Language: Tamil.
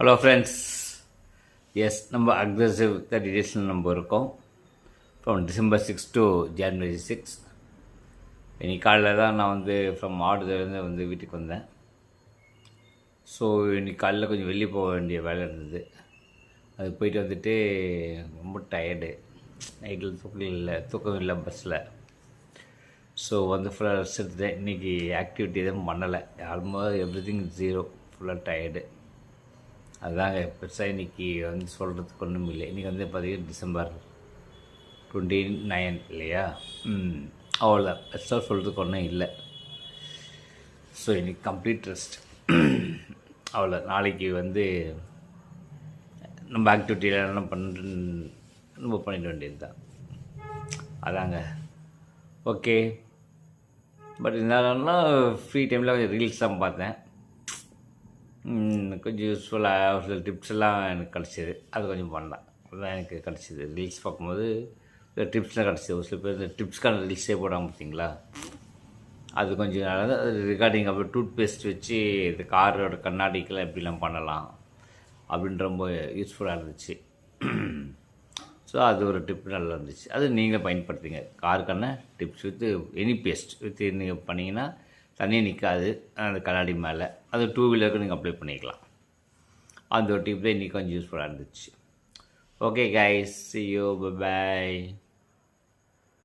Hello friends. எஸ், நம்ம அக்ரெசிவ் 30 டேஸில் நம்ம இருக்கோம். ஃப்ரம் டிசம்பர் 6 டு ஜனவரி 6. இன்னைக்கு காலையில் தான் நான் ஃப்ரம் ஆடுலேருந்து வீட்டுக்கு வந்தேன். ஸோ இன்னைக்கு காலையில் கொஞ்சம் வெளியே போக வேண்டிய வேலை இருந்தது. அது போயிட்டு வந்துட்டு ரொம்ப டயர்டு. நைட்டில் தூக்கம் இல்லை பஸ்ஸில். ஸோ ஃபுல்லாக ரெஸ்ட் எடுத்துட்டேன். இன்றைக்கி ஆக்டிவிட்டி எதுவும் பண்ணலை. Almost everything zero. ஃபுல்லாக டயர்டு. அதுதாங்க பெருசாக இன்றைக்கி சொல்கிறதுக்கு ஒன்றும் இல்லை. இன்றைக்கி பார்த்திங்கன்னா டிசம்பர் 29 இல்லையா? அவ்வளோதான். பெருசாக சொல்கிறதுக்கு ஒன்றும் இல்லை. ஸோ இன்றைக்கி கம்ப்ளீட் ரெஸ்ட். அவ்வளோ. நாளைக்கு நம்ம ஆக்டிவிட்டியில் என்ன நம்ம பண்ணிட வேண்டியது தான். அதாங்க. ஓகே. பட் இருந்தாலும் ஃப்ரீ டைமில் கொஞ்சம் ரீல்ஸ் தான் பார்த்தேன். கொஞ்சம் யூஸ்ஃபுல்லாக ஒரு சில டிப்ஸ் எல்லாம் எனக்கு கிடச்சிது. அது கொஞ்சம் பண்ணலாம். அதுதான் எனக்கு கிடச்சிது. ரீல்ஸ் பார்க்கும்போது டிப்ஸ்லாம் கிடச்சிது. ஒரு சில பேர் இந்த டிப்ஸ்க்கான ரீல்ஸே போடாமல் பார்த்தீங்களா? அது கொஞ்சம் நல்லா. அது ரிகார்டிங் அப்புறம் டூத் பேஸ்ட் வச்சு இந்த காரோட கண்ணாடிக்கெல்லாம் எப்படிலாம் பண்ணலாம் அப்படின்னு ரொம்ப யூஸ்ஃபுல்லாக இருந்துச்சு. ஸோ அது ஒரு டிப் நல்லா இருந்துச்சு. அது நீங்களே பயன்படுத்திங்க. காருக்கான tips with any paste with நீங்கள் பண்ணிங்கன்னா தண்ணி நிற்காது அந்த கண்ணாடி மேலே. அது 2 வீலருக்கு நீங்கள் அப்ளை பண்ணிக்கலாம். அந்த ஒரு டிப் தான் இன்றைக்கி கொஞ்சம் யூஸ்ஃபுல்லாக இருந்துச்சு. Okay guys, see you, bye bye.